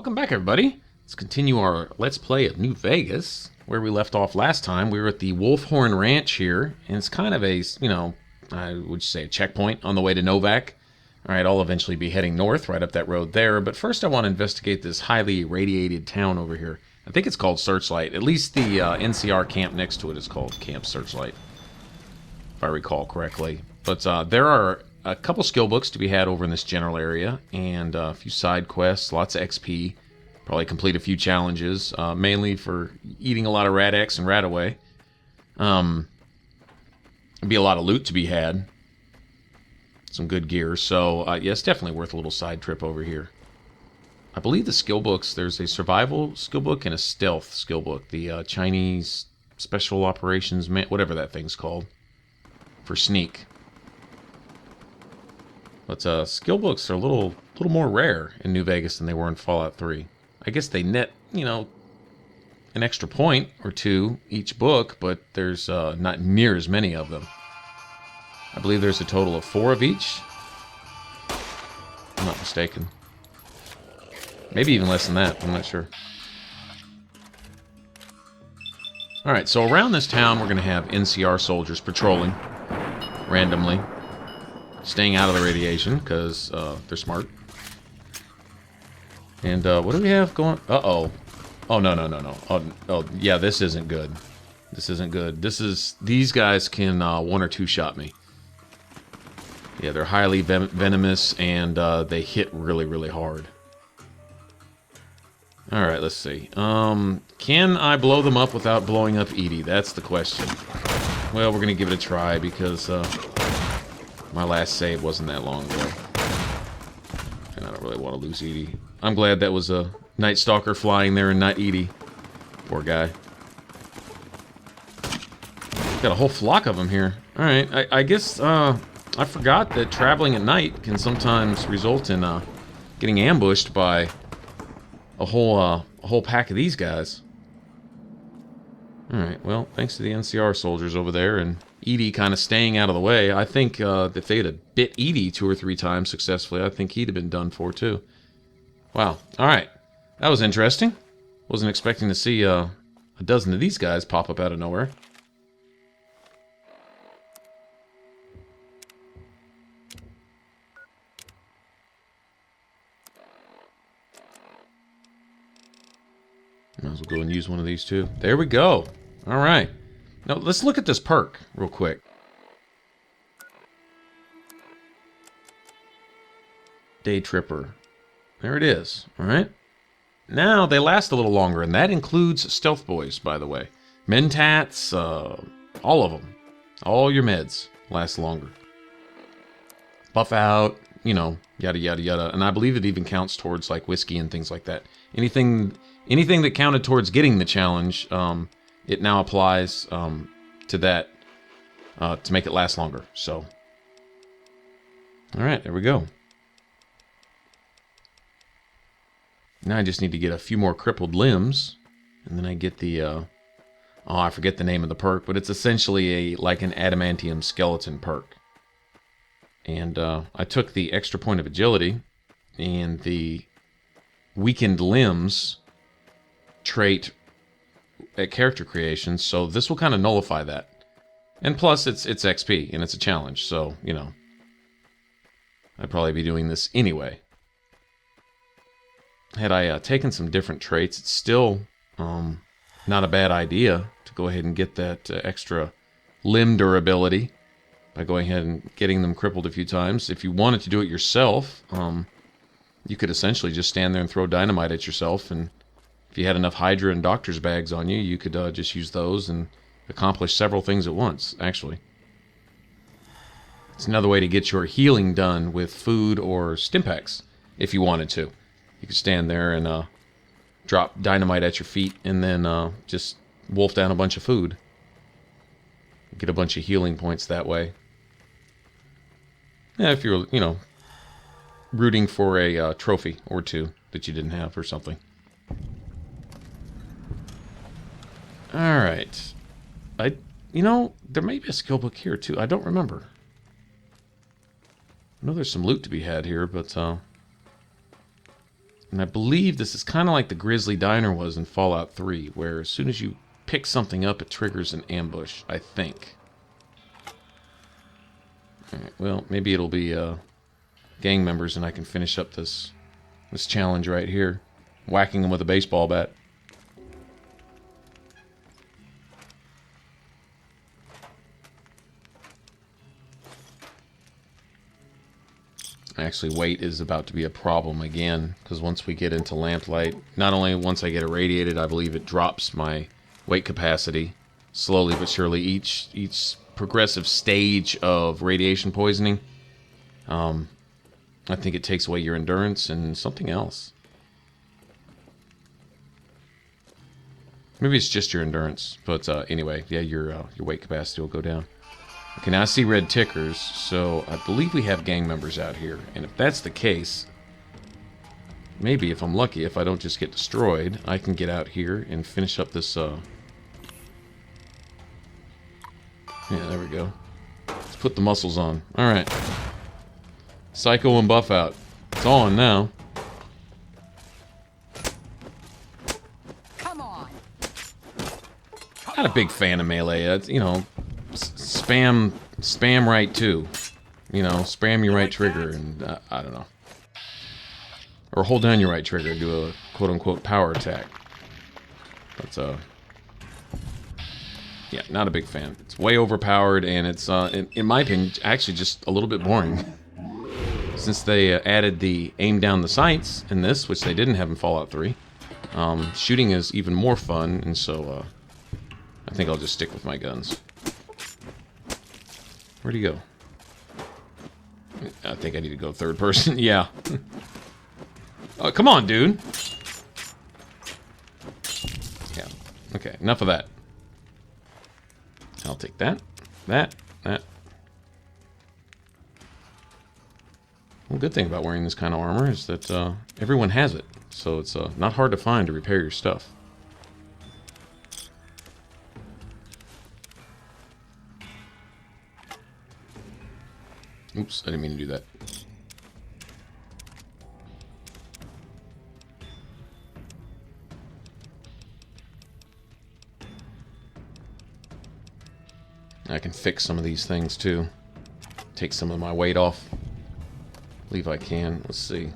Welcome back, everybody. Let's continue our Let's Play of New Vegas. Where we left off last time, we were at the Wolfhorn Ranch here, and it's kind of a, I would say a checkpoint on the way to Novak. Alright, I'll eventually be heading north, right up that road there, but first I want to investigate this highly irradiated town over here. I think it's called Searchlight. At least the NCR camp next to it is called Camp Searchlight, if I recall correctly. But there are a couple skill books to be had over in this general area, and a few side quests, lots of XP. Probably complete a few challenges, mainly for eating a lot of Rad-X and Rad-Away. There'd be a lot of loot to be had. Some good gear, so yes, definitely worth a little side trip over here. I believe the skill books, there's a survival skill book and a stealth skill book. The Chinese Special Operations, whatever that thing's called, for sneak. But skill books are a little more rare in New Vegas than they were in Fallout 3. I guess they net, an extra point or two each book, but there's not near as many of them. I believe there's a total of 4 of each. If I'm not mistaken. Maybe even less than that, I'm not sure. Alright, so around this town we're going to have NCR soldiers patrolling randomly. Staying out of the radiation, because they're smart. And what do we have going? Uh-oh. Oh, no. Oh, yeah, this isn't good. This isn't good. These guys can 1 or 2 shot me. Yeah, they're highly venomous, and they hit really, really hard. Alright, let's see. Can I blow them up without blowing up Edie? That's the question. Well, we're going to give it a try, because my last save wasn't that long ago. And I don't really want to lose Edie. I'm glad that was a Night Stalker flying there and not Edie. Poor guy. Got a whole flock of them here. Alright, I guess I forgot that traveling at night can sometimes result in getting ambushed by a whole pack of these guys. Alright, well, thanks to the NCR soldiers over there and Edie kind of staying out of the way. I think if they had bit Edie 2 or 3 times successfully, I think he'd have been done for too. Wow. Alright. That was interesting. Wasn't expecting to see a dozen of these guys pop up out of nowhere. Might as well go and use one of these too. There we go. Alright. Now, let's look at this perk real quick. Day Tripper. There it is. Alright. Now, they last a little longer, and that includes Stealth Boys, by the way. Mentats, all of them. All your meds last longer. Buff out, yada, yada, yada. And I believe it even counts towards, like, whiskey and things like that. Anything that counted towards getting the challenge, it now applies to that to make it last longer. So, all right, there we go. Now I just need to get a few more crippled limbs, and then I get the I forget the name of the perk, but it's essentially like an adamantium skeleton perk. And I took the extra point of agility and the weakened limbs trait at character creation, so this will kind of nullify that. And plus, it's XP, and it's a challenge, so, I'd probably be doing this anyway. Had I taken some different traits, it's still not a bad idea to go ahead and get that extra limb durability by going ahead and getting them crippled a few times. If you wanted to do it yourself, you could essentially just stand there and throw dynamite at yourself, and if you had enough Hydra and Doctor's bags on you, you could just use those and accomplish several things at once, actually. It's another way to get your healing done with food or Stimpaks, if you wanted to. You could stand there and drop dynamite at your feet and then just wolf down a bunch of food. Get a bunch of healing points that way. Yeah, if you're, rooting for a trophy or 2 that you didn't have or something. Alright. There may be a skill book here too. I don't remember. I know there's some loot to be had here, but And I believe this is kind of like the Grizzly Diner was in Fallout 3, where as soon as you pick something up, it triggers an ambush, I think. Alright, well, maybe it'll be gang members and I can finish up this challenge right here. Whacking them with a baseball bat. Actually, weight is about to be a problem again, because once we get into lamplight, not only once I get irradiated, I believe it drops my weight capacity slowly but surely. Each progressive stage of radiation poisoning, I think it takes away your endurance and something else. Maybe it's just your endurance, but anyway, yeah, your weight capacity will go down. Okay, now I see red tickers, so I believe we have gang members out here. And if that's the case, maybe if I'm lucky, if I don't just get destroyed, I can get out here and finish up this, yeah, there we go. Let's put the muscles on. Alright. Psycho and buff out. It's on now. Come on. Not a big fan of melee. It's, you know, spam right too. You know, spam your right trigger and I don't know. Or hold down your right trigger and do a quote-unquote power attack. That's yeah, not a big fan. It's way overpowered and it's in my opinion actually just a little bit boring. Since they added the aim down the sights in this, which they didn't have in Fallout 3, shooting is even more fun, and so I think I'll just stick with my guns. Where'd he go? I think I need to go third person. Yeah. Come on, dude. Yeah. Okay, enough of that. I'll take that. That. One good thing about wearing this kind of armor is that everyone has it. So it's not hard to find to repair your stuff. Oops, I didn't mean to do that. I can fix some of these things too. Take some of my weight off. I believe I can. Let's see.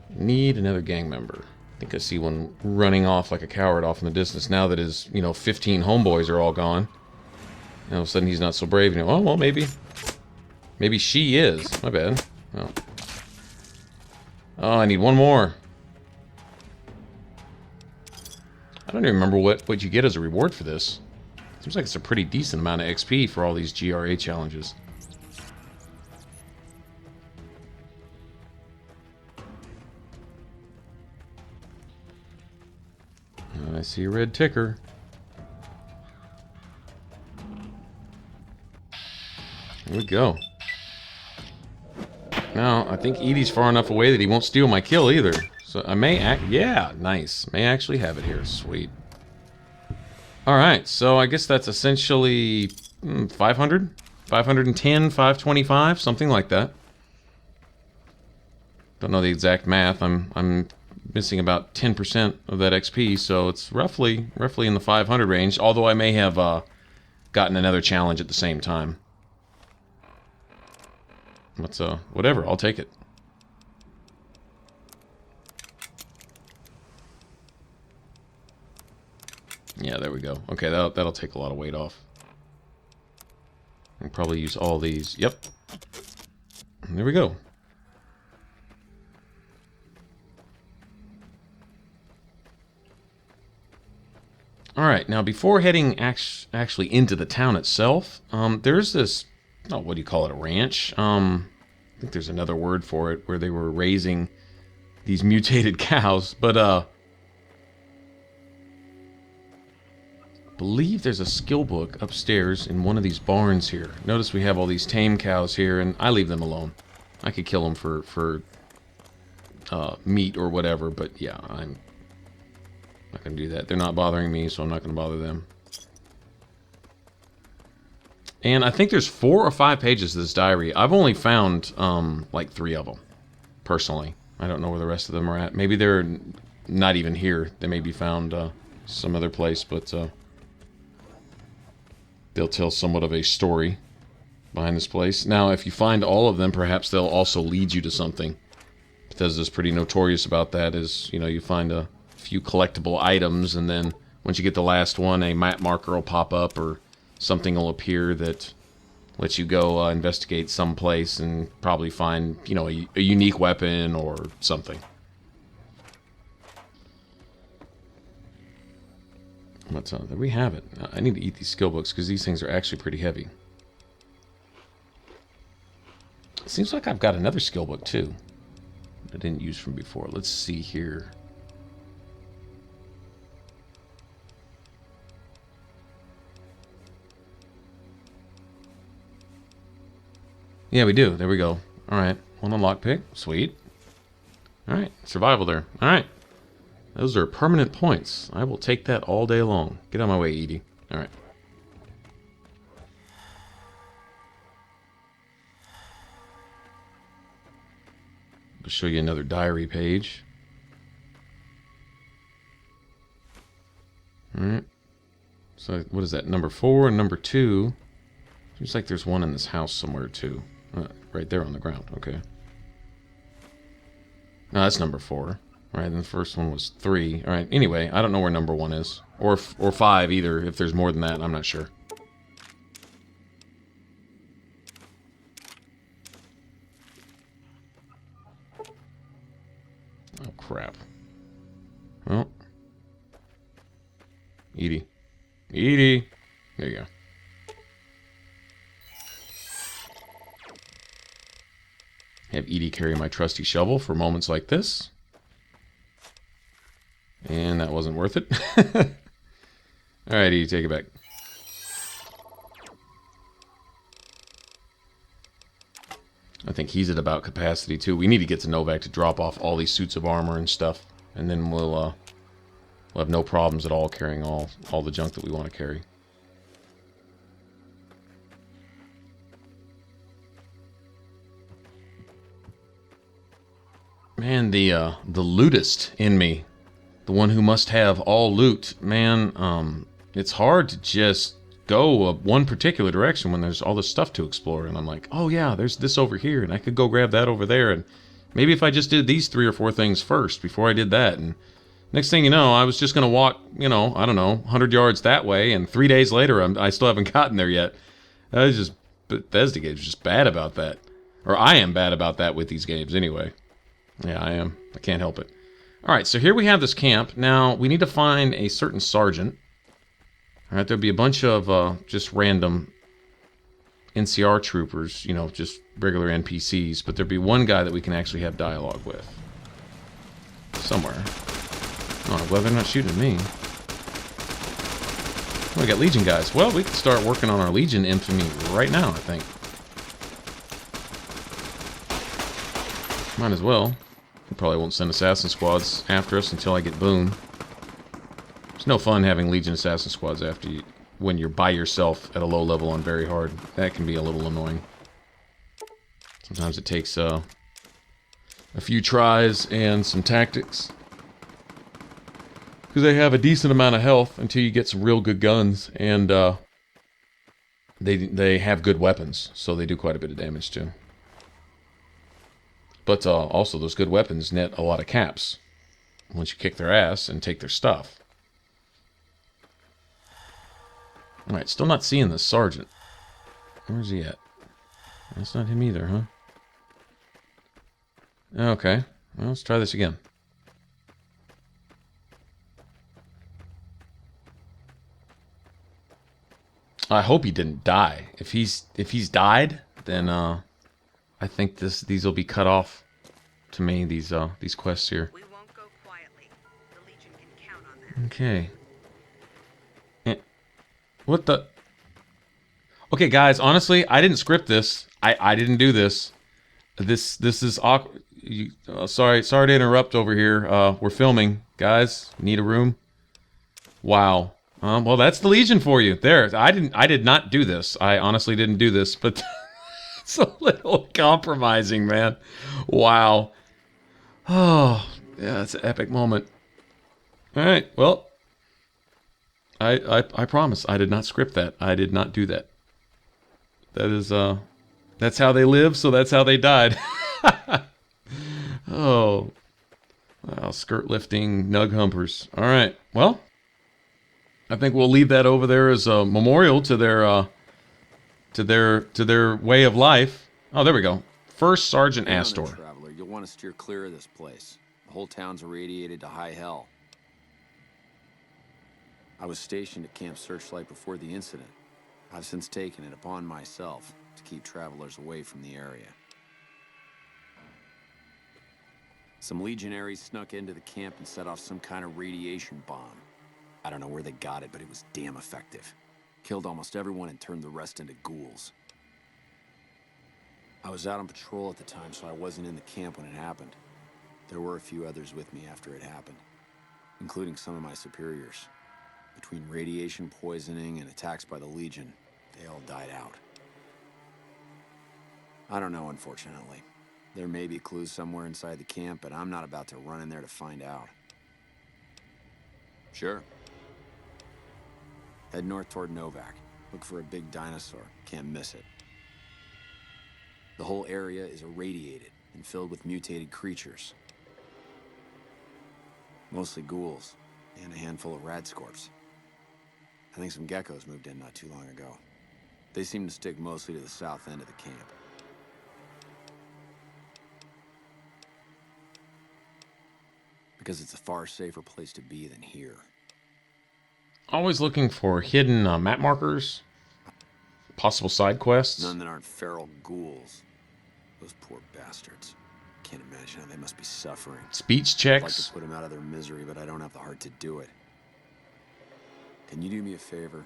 Need another gang member. I think I see one running off like a coward off in the distance now that his, 15 homeboys are all gone. And all of a sudden he's not so brave anymore. Oh, well, maybe. Maybe she is. My bad. Oh, I need one more. I don't even remember what you get as a reward for this. Seems like it's a pretty decent amount of XP for all these GRA challenges. I see a red ticker. Here we go. Now, I think Edie's far enough away that he won't steal my kill either. So I may yeah, nice. May actually have it here. Sweet. Alright, so I guess that's essentially 500? 510, 525, something like that. Don't know the exact math. I'm missing about 10% of that XP, so it's roughly in the 500 range, although I may have gotten another challenge at the same time. But whatever, I'll take it. Yeah, there we go. Okay, that'll take a lot of weight off. I'll probably use all these. Yep. There we go. Alright, now before heading actually into the town itself, there's this, what do you call it, a ranch? I think there's another word for it, where they were raising these mutated cows, but I believe there's a skill book upstairs in one of these barns here. Notice we have all these tame cows here, and I leave them alone. I could kill them for meat or whatever, but yeah, I'm not going to do that. They're not bothering me, so I'm not going to bother them. And I think there's 4 or 5 pages of this diary. I've only found, like 3 of them, personally. I don't know where the rest of them are at. Maybe they're not even here. They may be found some other place, but they'll tell somewhat of a story behind this place. Now, if you find all of them, perhaps they'll also lead you to something. Bethesda's pretty notorious about that, is, you know, you find a few collectible items, and then once you get the last one, a map marker will pop up, or something will appear that lets you go investigate some place and probably find, you know, a unique weapon or something. What's there we have it. I need to eat these skill books because these things are actually pretty heavy. It seems like I've got another skill book too I didn't use from before. Let's see here. Yeah, we do. There we go. Alright. One on lockpick. Sweet. Alright. Survival there. Alright. Those are permanent points. I will take that all day long. Get out of my way, Edie. Alright. I'll show you another diary page. Alright. So, what is that? Number 4 and number 2. Seems like there's one in this house somewhere, too. Right there on the ground. Okay. No, that's number 4. All right, and the first one was 3. All right, anyway, I don't know where number 1 is. Or 5 either. If there's more than that, I'm not sure. Oh, crap. Well. Edie. Edie! There you go. Have Edie carry my trusty shovel for moments like this. And that wasn't worth it. Alright, Edie, take it back. I think he's at about capacity too. We need to get to Novak to drop off all these suits of armor and stuff. And then we'll have no problems at all carrying all the junk that we want to carry. Man, the lootist in me, the one who must have all loot, man, it's hard to just go one particular direction when there's all this stuff to explore. And I'm like, oh yeah, there's this over here, and I could go grab that over there. And maybe if I just did these 3 or 4 things first before I did that, and next thing you know, I was just going to walk, you know, I don't know, 100 yards that way, and 3 days later, I still haven't gotten there yet. Bethesda games just bad about that. Or I am bad about that with these games anyway. Yeah, I am. I can't help it. Alright, so here we have this camp. Now, we need to find a certain sergeant. Alright, there'll be a bunch of just random NCR troopers, you know, just regular NPCs, but there'll be one guy that we can actually have dialogue with. Somewhere. Oh, well, they're not shooting at me. Oh, we got Legion guys. Well, we can start working on our Legion infamy right now, I think. Might as well. They probably won't send assassin squads after us until I get Boone. It's no fun having Legion assassin squads after you, when you're by yourself at a low level on very hard. That can be a little annoying. Sometimes it takes a few tries and some tactics, because they have a decent amount of health until you get some real good guns, and they have good weapons, so they do quite a bit of damage too. But also, those good weapons net a lot of caps once you kick their ass and take their stuff. Alright, still not seeing the sergeant. Where's he at? That's not him either, huh? Okay, well, let's try this again. I hope he didn't die. If he's died, then I think these will be cut off to me, these quests here. We won't go quietly. The Legion can count on that. Okay. What the? Okay, guys, honestly, I didn't script this. I didn't do this. This is awkward. Sorry to interrupt over here. We're filming, guys. Need a room? Wow. Well, that's the Legion for you. There. I did not do this. I honestly didn't do this, but it's a little compromising, man. Wow. Oh, yeah, it's an epic moment. All right, well, I promise I did not script that. I did not do that. That is, that's how they live, so that's how they died. Oh, wow, skirt lifting nug humpers. All right, well, I think we'll leave that over there as a memorial to their way of life. Oh, there we go. First Sergeant Astor. Traveler, you'll want to steer clear of this place. The whole town's irradiated to high hell. I was stationed at Camp Searchlight before the incident. I've since taken it upon myself to keep travelers away from the area. Some legionaries snuck into the camp and set off some kind of radiation bomb. I don't know where they got it, but it was damn effective. Killed almost everyone and turned the rest into ghouls. I was out on patrol at the time, so I wasn't in the camp when it happened. There were a few others with me after it happened, including some of my superiors. Between radiation poisoning and attacks by the Legion, they all died out. I don't know, unfortunately. There may be clues somewhere inside the camp, but I'm not about to run in there to find out. Sure. Head north toward Novak. Look for a big dinosaur. Can't miss it. The whole area is irradiated and filled with mutated creatures. Mostly ghouls, and a handful of radscorps. I think some geckos moved in not too long ago. They seem to stick mostly to the south end of the camp. Because it's a far safer place to be than here. Always looking for hidden map markers, possible side quests. None that aren't feral ghouls. Those poor bastards. Can't imagine how they must be suffering. Speech I'd like checks. to put them out of their misery, but I don't have the heart to do it. Can you do me a favor?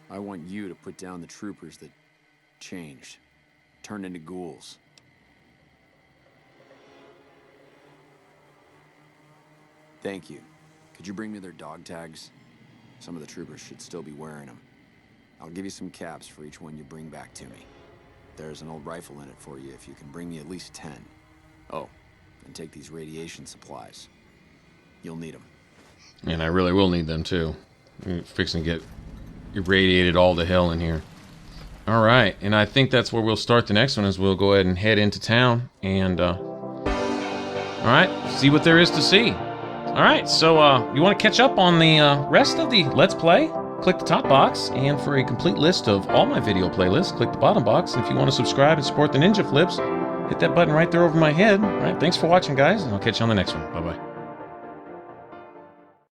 I want you to put down the troopers that changed, turned into ghouls. Thank you. Could you bring me their dog tags? Some of the troopers should still be wearing them. I'll give you some caps for each one you bring back to me. There's an old rifle in it for you if you can bring me at least 10. Oh, and take these radiation supplies. You'll need them. And I really will need them too. I'm fixing to get irradiated all to hell in here. All right, and I think that's where we'll start the next one. Is we'll go ahead and head into town and all right, see what there is to see. All right, so you want to catch up on the rest of the Let's Play? Click the top box, and for a complete list of all my video playlists, click the bottom box. And if you want to subscribe and support the Ninja Flips, hit that button right there over my head. All right, thanks for watching, guys, and I'll catch you on the next one. Bye-bye.